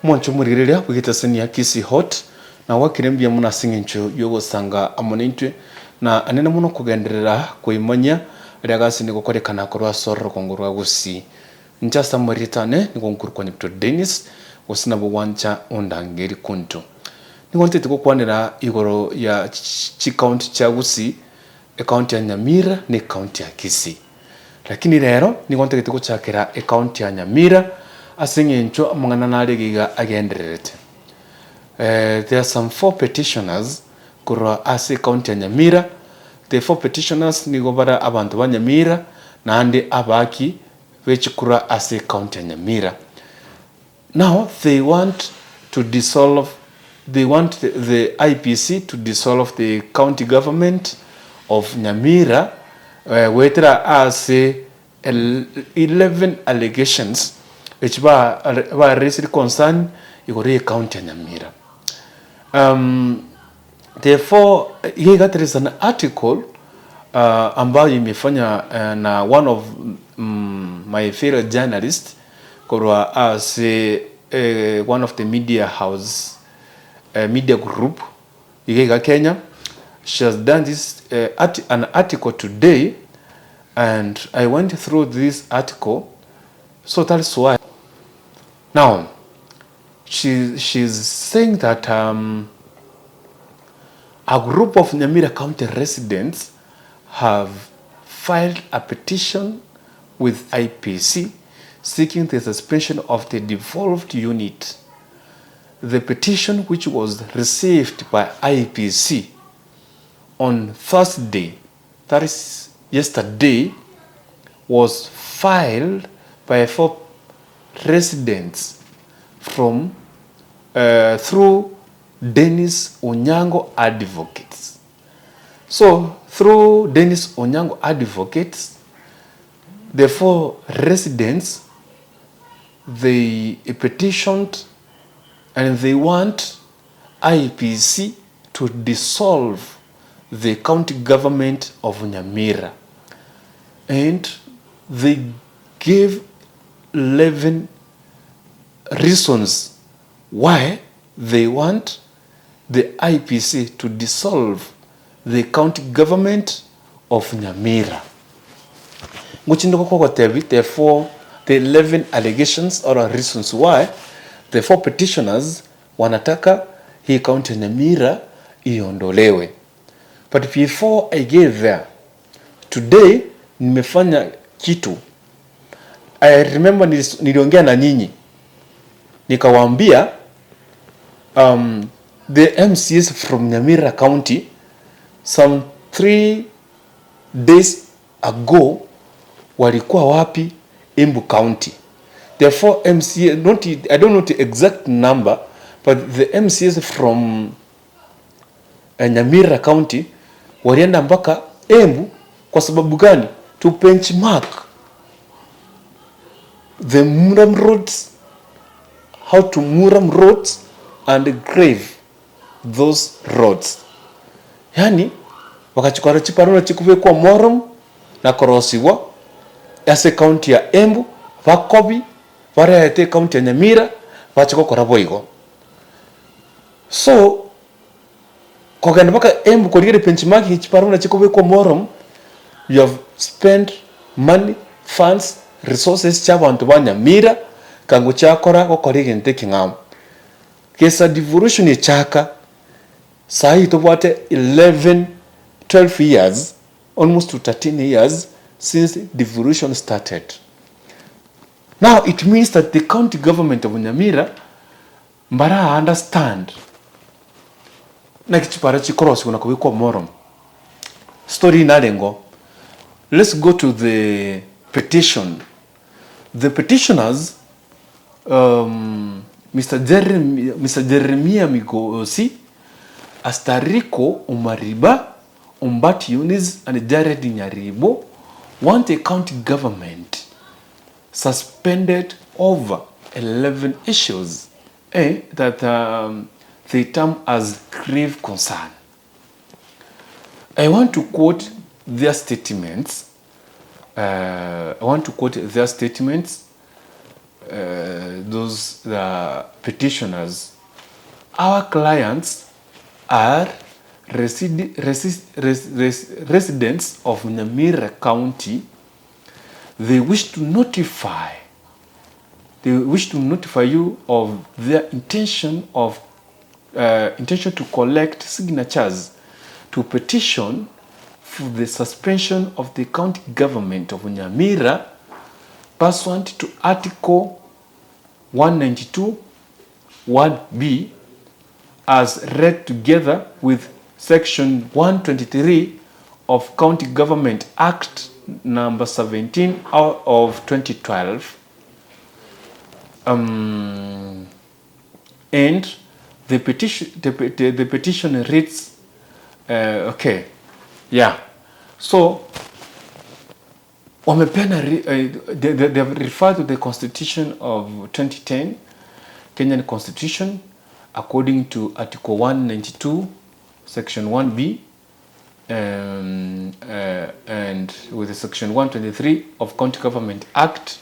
Mwancho murireria wigitasania kisi hot na wakirembia muna singincho yogo sanga amonintwe na anene muno kugenderera kuimanya riagasi ni gukorekana korwa sorro kongorwa gusi nja samaritane ni gonkuru kwa nyipto Dennis wasina bwancha ondangeri kuntu ni wontete gukwanira igoro ya county cha gusi county ya Nyamira ni county ya Kisii lakini rero ni wontete guchakira county ya Nyamira asingencho amangana narigiga agendererete. There are some 4 petitioners kura ase county ya Nyamira. The 4 petitioners ni gobara abantu ba Nyamira na ande abaki wechikura ase county ya Nyamira. Now they want the IPC to dissolve the county government of Nyamira wetera ase 11 allegations which ba raised concern igore county ya Nyamira. Therefore there is an article ambayo imefanya na one of my favorite journalists kwa as one of the media house media group igega Kenya. She has done this an article today and I went through this article, so that's why now she's saying that a group of Nyamira County residents have filed a petition with IPC seeking the suspension of the devolved unit. The petition, which was received by IPC on Thursday, that is yesterday, was filed by 4 residents from through Dennis Onyango Advocates. So through Dennis Onyango Advocates, the 4 residents, they petitioned and they want IPC to dissolve the county government of Nyamira. And they gave 11 reasons why they want the IPC to dissolve the county government of Nyamira. Therefore, the 11 allegations or reasons why the 4 petitioners wanataka hii county Nyamira iondolewe. But before I get there, today nimefanya kitu. I remember niliongea na nyinyi nikawaambia the MCs from Nyamira County some 3 days ago walikuwa wapi? Embu County. Therefore MCA, I don't know the exact number, but the MCs from Nyamira County walienda mpaka Embu kwa sababu gani? To benchmark the Muram roads, how to Muram roads and grave those roads. Yani wakachukua chiparona chikuve kwa Muram na korosiwa ase county ya Embu vakobi varete county ya Nyamira vachiko koraboigo. So kogenda mpaka Embu korigere benchmarking chiparona chikuve kwa Muram, you have spent money, funds, resources chabantu ba Nyamira kangu chakora gokorige nteki ngam. Kesa devolution ichaka sahi tobwate 12 years, almost to 13 years since devolution started. Now it means that the county government of Nyamira mbara understand na kichipara chikorosi kuna kubikwa Morom. Story nalengo. Let's go to the petition. The petitioners, Mr. Jeremiah Migosi, Astariko Umariba, Umbati Yunis, and Jared Nyaribo want a county government suspended over 11 issues that they term as grave concern. I want to quote their statements. those petitioners, our clients are residents of Nyamira County. They wish to notify you of their intention to collect signatures to petition for the suspension of the county government of Nyamira pursuant to Article 192 1B as read together with Section 123 of County Government Act number 17 of 2012. And the petition reads, okay, yeah. So they have referred to the Constitution of 2010, Kenyan Constitution, according to Article 192, Section 1B, and with the Section 123 of County Government Act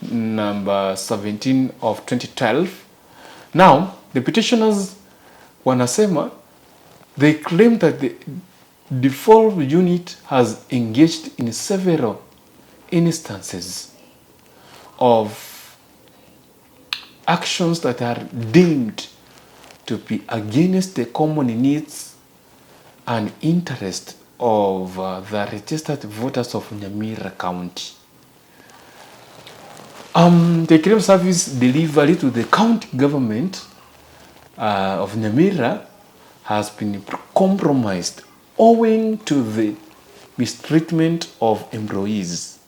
number 17 of 2012. Now, the petitioners wanasema, they claim that the devolved unit has engaged in several instances of actions that are deemed to be against the common needs and interest of the registered voters of Nyamira County. The claim service delivery to the county government of Nyamira has been compromised owing to the mistreatment of employees.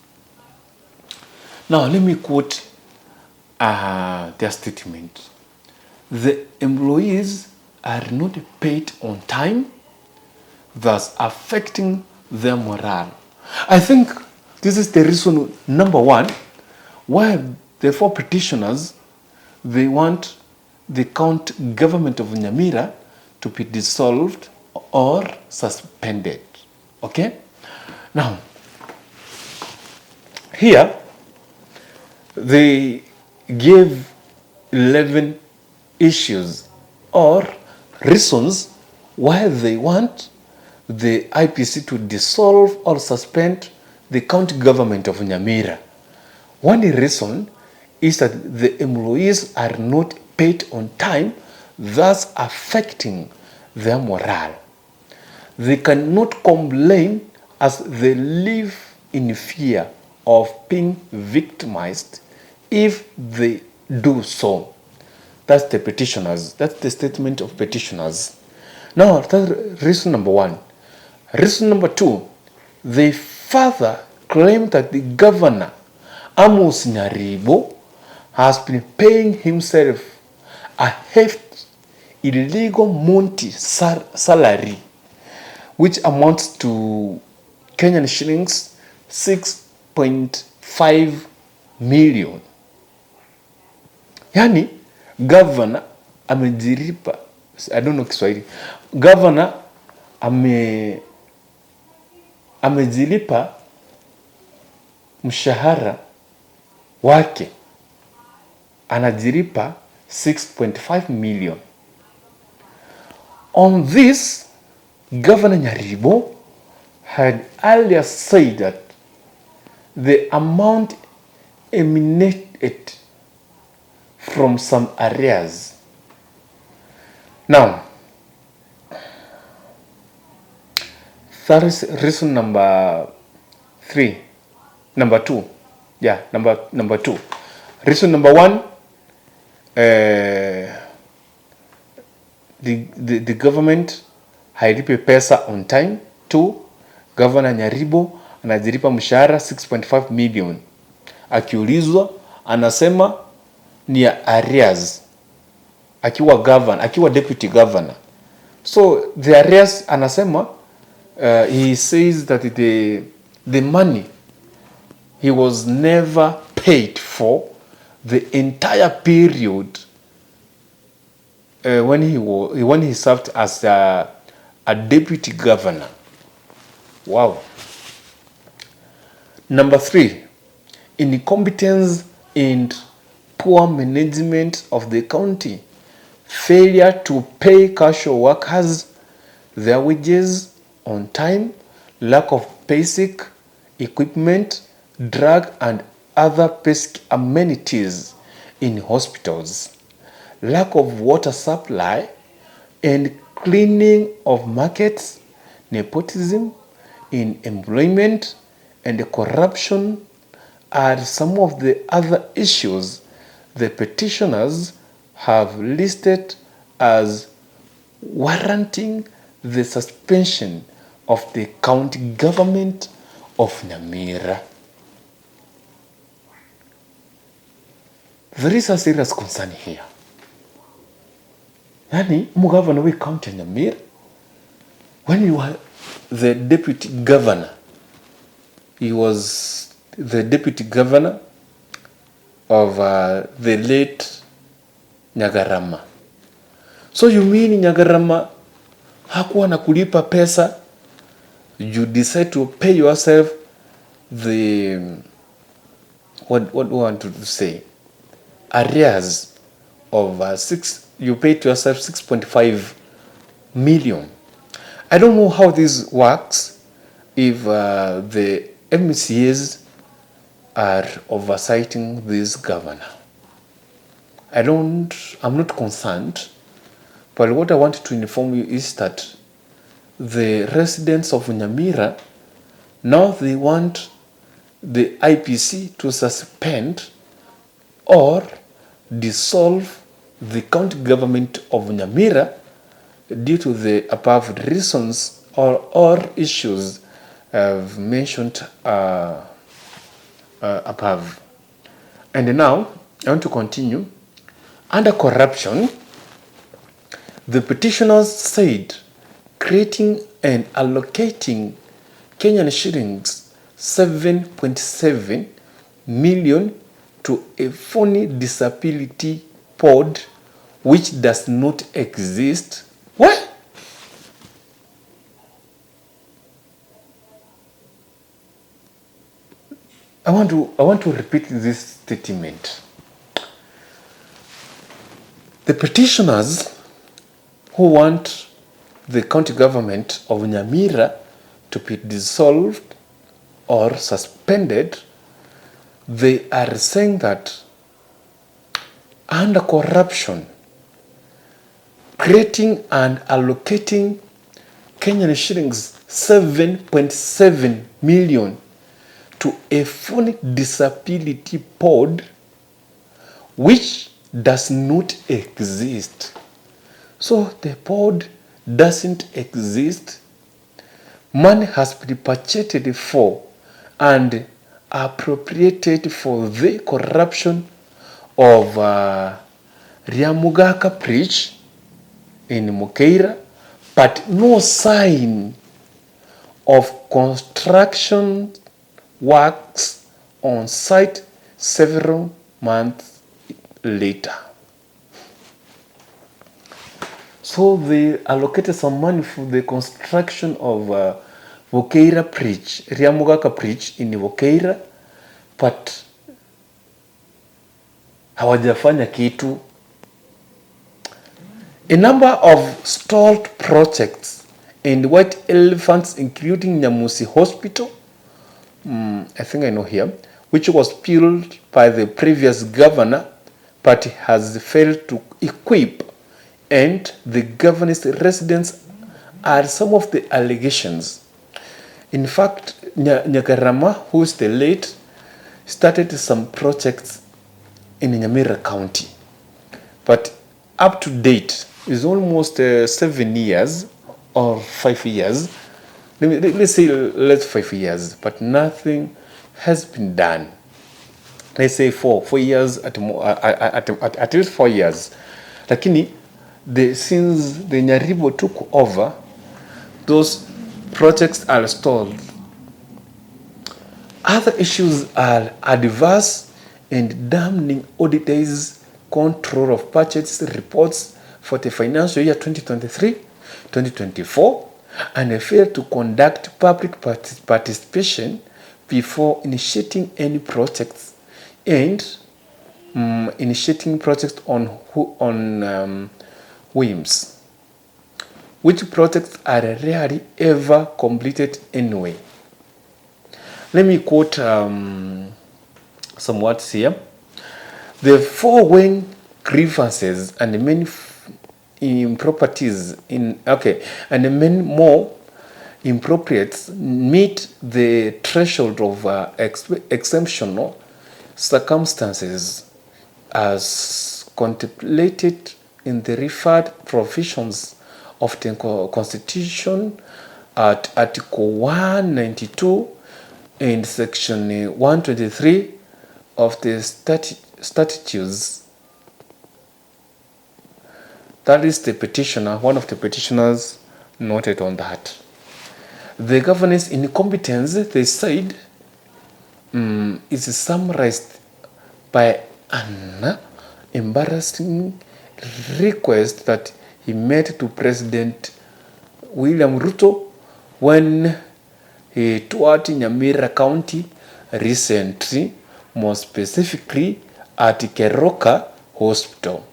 Now, let me quote their statement. The employees are not paid on time, thus affecting their morale. I think this is the reason, number one, why the four petitioners, they want the county government of Nyamira to be dissolved or suspended. Okay? Now, here, they gave 11 issues or reasons why they want the IPC to dissolve or suspend the county government of Nyamira. One reason is that the employees are not paid on time, thus affecting their morale. They cannot complain as they live in fear of being victimized if they do so. That's the petitioners. That's the statement of petitioners. Now, that's reason number one. Reason number two, they further claim that the governor, Amos Nyaribo, has been paying himself a hefty illegal monthly salary, which amounts to Kenyan shillings 6.5 million. Yani, governor amejiripa, I don't know Kiswahili. Governor amejilipa mshahara wake, anajiripa 6.5 million. On this, Governor Nyaribo had earlier said that the amount emanated from some areas. Now, that is reason number two. Yeah, number two. Reason number one, the government hailipi pesa on time. Two, Governor Nyaribo anajiripa mshahara 6.5 million. Akiulizwa anasema ni arrears. Akiwa deputy governor. So the arrears anasema, he says that the money he was never paid for the entire period when he served as a deputy governor. Wow. Number three, incompetence and poor management of the county, failure to pay casual workers their wages on time, lack of basic equipment, drug and other basic amenities in hospitals, lack of water supply and cleaning of markets, nepotism in employment, and corruption are some of the other issues the petitioners have listed as warranting the suspension of the county government of Nyamira. There is a serious concern here. Yani, Mugavana we county Nyamira, when you were the deputy governor, he was the deputy governor of the late Nyagarama. So you mean Nyagarama hakuwa na kulipa pesa, you decide to pay yourself the, what do you want to say, arrears of you pay to yourself 6.5 million. I don't know how this works if the MCAs are oversighting this governor. I'm not concerned, but what I want to inform you is that the residents of Nyamira, now they want the IPC to suspend or dissolve the county government of Nyamira due to the above reasons or issues I've mentioned above. And now I want to continue. Under corruption, the petitioners said creating and allocating Kenyan shillings 7.7 million to a phony disability board which does not exist. What? I want to repeat this statement. The petitioners who want the county government of Nyamira to be dissolved or suspended, they are saying that under corruption, creating and allocating Kenyan shillings 7.7 million to a phony disability board which does not exist. So the board doesn't exist. Money has been budgeted for and appropriated for the corruption of Riamugaka Bridge in Mukeira, but no sign of construction works on site several months later. So they allocated some money for the construction of Mukeira Bridge, Riamugaka Bridge in Mukeira, but hawajafanya kitu. A number of stalled projects and white elephants, including Nyamusi Hospital, I think I know here, which was built by the previous governor, but has failed to equip, and the governor's residents are some of the allegations. In fact, Nyagarama, who is the late, started some projects in Nyamira County, but up to date is almost 7 years or 5 years. Let's say 5 years, but nothing has been done. Let's say 4 years at least 4 years. Lakini since the Nyaribo took over, those projects are stalled. Other issues are adverse and damning auditors' control of budget reports for the financial year 2023-2024, and they failed to conduct public participation before initiating any projects, and initiating projects on whims, which projects are rarely ever completed anyway. Let me quote some words here. The foregoing grievances and many improprieties and many more improprieties meet the threshold of exceptional circumstances as contemplated in the referred provisions of the Constitution at Article 192 and Section 123 of the statutes. That is the petitioner, one of the petitioners noted on that. The governor's incompetence, they said, is summarized by an embarrassing request that he made to President William Ruto when he toured Nyamira County recently, more specifically at Keroka Hospital,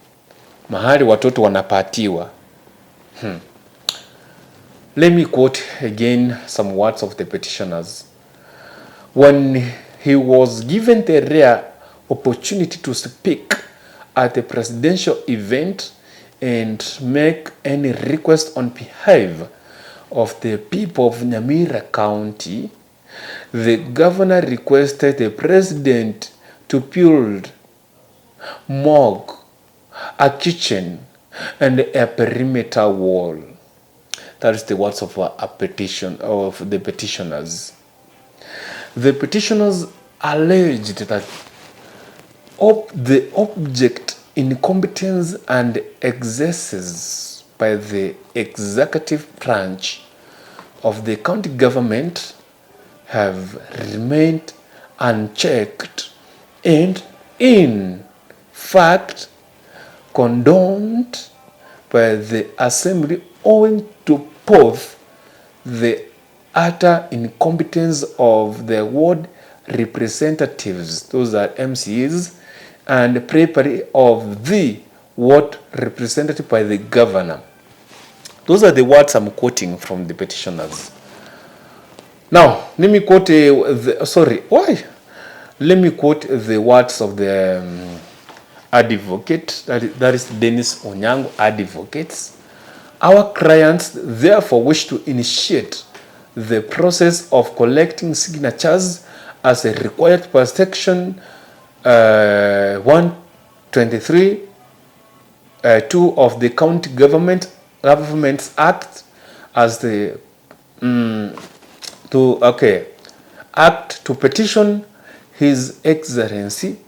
mahali watoto wanapatiwa. Let me quote again some words of the petitioners. When he was given the rare opportunity to speak at a presidential event and make any request on behalf of the people of Nyamira County, the governor requested the president to build morgue, a kitchen, and a perimeter wall. That is the words of a petition of the petitioners. The petitioners alleged that the object incompetence and excesses by the executive branch of the county government have remained unchecked and in fact condoned by the assembly owing to both the utter incompetence of the ward representatives, those are MCs, and bravery of the ward represented by the governor. Those are the words I'm quoting from the petitioners. Now, let me quote Let me quote the words of the advocate, that is Dennis Onyango, advocates. Our clients therefore wish to initiate the process of collecting signatures as required per section 123 2 of the County Governments Act as the act to petition His Excellency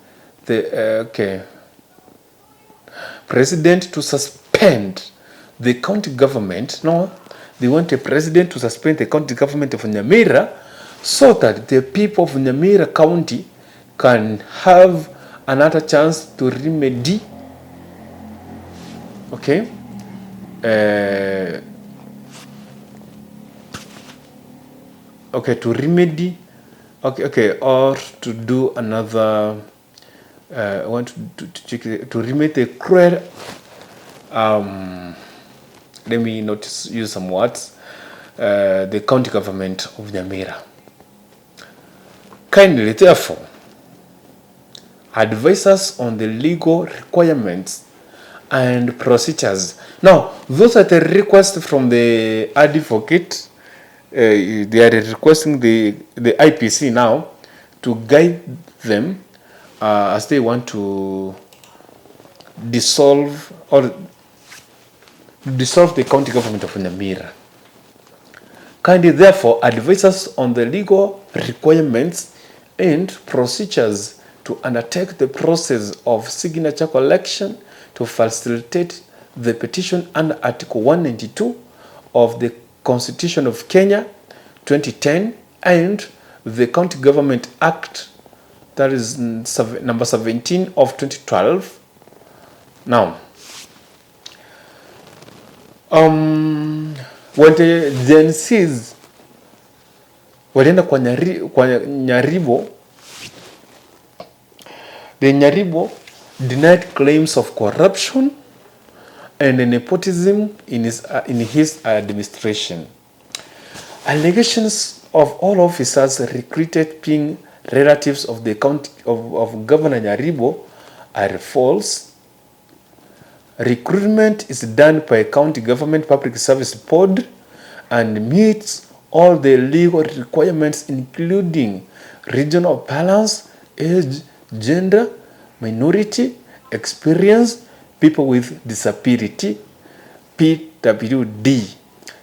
the President to suspend the county government. No, they want a president to suspend the county government of Nyamira so that the people of Nyamira County can have another chance to remedy. To remedy. Or to do another. I want to check to remedy the cruel. Let me use some words. The county government of Nyamira. Kindly, therefore, advise us on the legal requirements and procedures. Now, those are the requests from the advocate. They are requesting the IPC now to guide them as they want to dissolve the county government of Nyamira. Kindly, therefore, advise us on the legal requirements and procedures to undertake the process of signature collection to facilitate the petition under Article 192 of the Constitution of Kenya 2010 and the County Government Act, that is number 17 of 2012. Now, when the Gen Zs walienda kwa Nyaribo, the Nyaribo denied claims of corruption and nepotism in his administration. Allegations of all officers recruited being relatives of the county of Governor Nyaribo are false. Recruitment is done by County Government Public Service Board and meets all the legal requirements, including regional balance, age, gender, minority, experience, people with disability, PWD.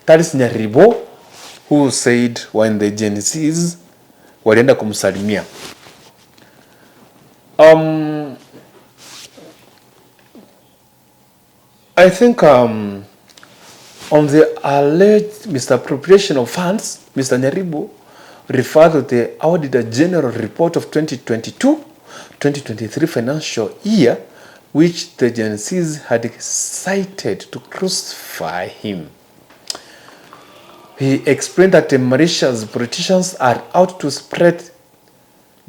That is Nyaribo, who said when the Gen Zs walienda kumsalimia. I think on the alleged misappropriation of funds, Mr. Nyaribo referred to the Auditor General Report of 2022-2023 financial year, which the Gen Zs had cited to crucify him. He explained that the malicious politicians are out to spread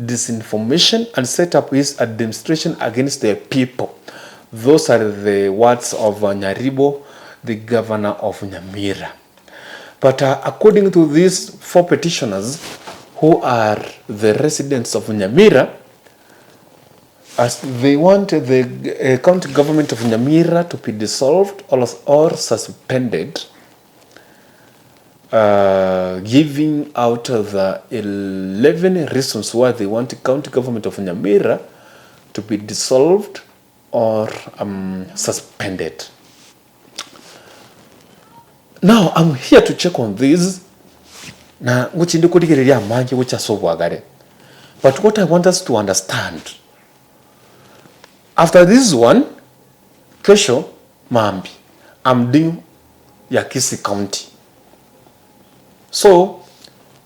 disinformation and set up his administration against the people. Those are the words of Nyaribo, the governor of Nyamira. But according to these 4 petitioners, who are the residents of Nyamira, as they want the county government of Nyamira to be dissolved or suspended, giving out the 11 reasons why they want the county government of Nyamira to be dissolved or suspended. Now I'm here to check on this. But what I want us to understand, after this one, kesho Mambi, I'm doing Yakisi County. So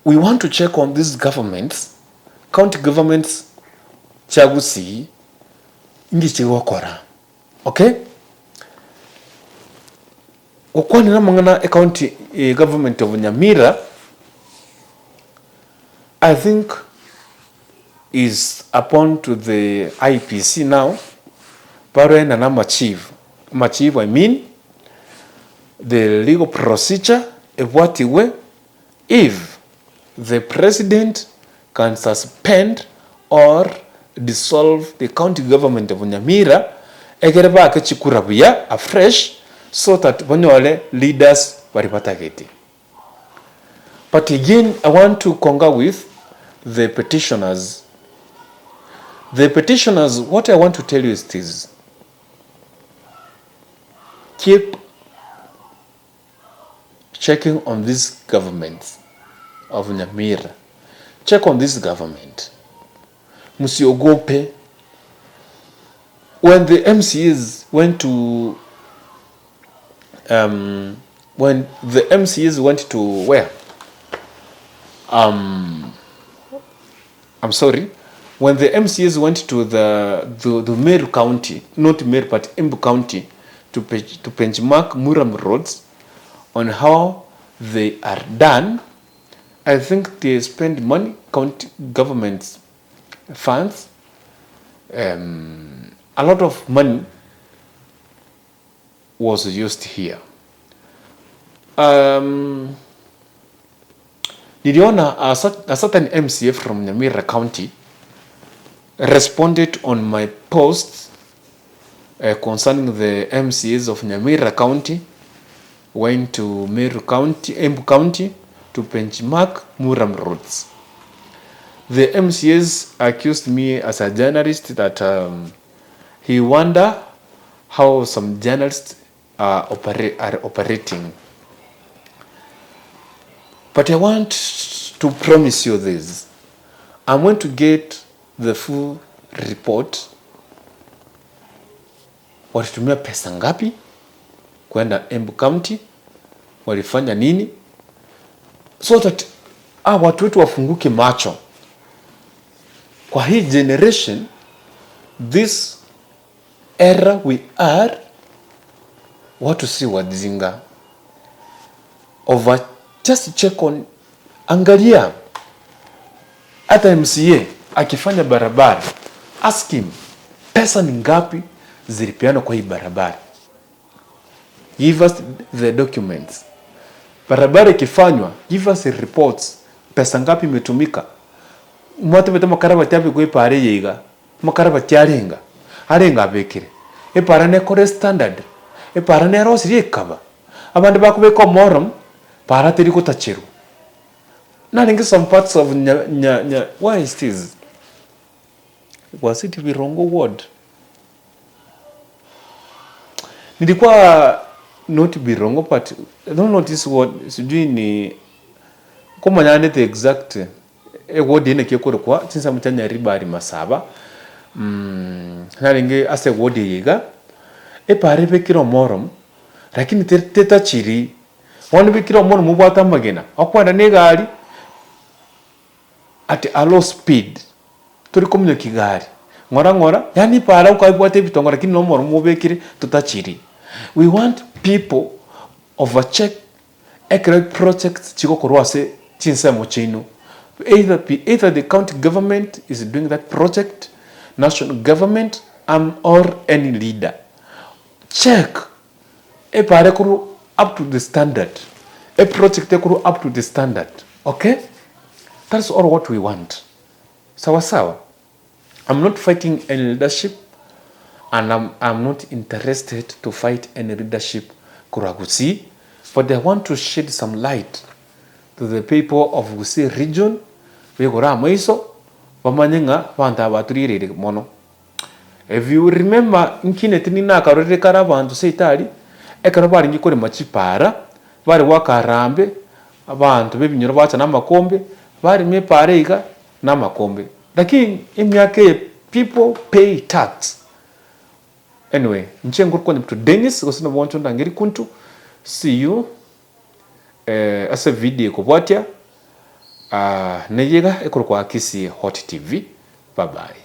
we want to check on these governments, county governments, chagusi ngichi wakora. Okay? Okwani na mangana county government of Nyamira, I think is upon to the IPC now. Pare na machieve, I mean the legal procedure what way if the president can suspend or dissolve the county government of Nyamira, egereba akachikurabuya afresh, so that wanyole leaders waripatageti. But again, I want to concur with the petitioners. The petitioners, what I want to tell you is this: keep checking on these governments of Nyamira. Check on this government. Musiogope. When the MCs went to when the MCs went to where? I'm sorry. When the MCs went to the Meru County, not Meru but Embu County, to benchmark Muram roads on how they are done, I think they spend money, county government funds, a lot of money was used here. Niliona a certain MCA from Nyamira County responded on my post concerning the MCAs of Nyamira County went to Meru County, Embu County to benchmark Muram roads. The MCAs accused me as a journalist that he wonder how some journalists are operating. But I want to promise you this. I'm going to get the full report. Walitumia pesa ngapi kwenda Embu County, walifanya nini, so that watu wetu wafunguke macho. Kwa hii generation, this era we are, watu si wajinga. Just check on, angalia hata MCA akifanya barabara, ask him pesa ni ngapi zilipeanwa kwa hii barabara, give us the documents. Barabara ikifanywa, give us reports, pesa ngapi imetumika. Mwate bete makaraba tiabe kwa ipare yiga, makaraba tiarenga abekire ipara ne kore standard, ipara ne rosiri ikaba abandi bakubeka moram para tiri kutachiru. Na ningi some parts of why is this? Was it Virongo ward? Nilikuwa not Virongo, but I don't notice what sijui ni kama nyane the exact ward ine kiko kwa tinsa mutanya ribari masaba. Na ningi ase ward yiga pare bekiro moram lakini teta chiri wani bekiro moram mubata magena akwanda negari at a low speed turi kumnya kigari ngora yani para ukaibwate bitongo lakini no moram mubekire tutachiri. We want people overcheck economic projects chiko korwase chinsa mochino, either the county government is doing that project, national government or any leader. Check pare kuru up to the standard, a project kuru up to the standard. Okay, that's all what we want. Sawa. I'm not fighting any leadership, and I'm not interested to fight any leadership Gusii, but I want to shed some light to the people of Gusii region. We gora maiso bamanyenga banta baturire mono. If you remember nkine tinina karore karabantu seitari ekarabari ngikore machipara bari wakarambe abantu bebinyoro bacha namakombe bari mepare iga namakombe, lakini imyake people pay tax. Anyway, nchengo to Dennis gosina bonto ndangiri kuntu. See you as a video ko bwatia neyega ekoro kwa Kisii Hot TV. Bye bye.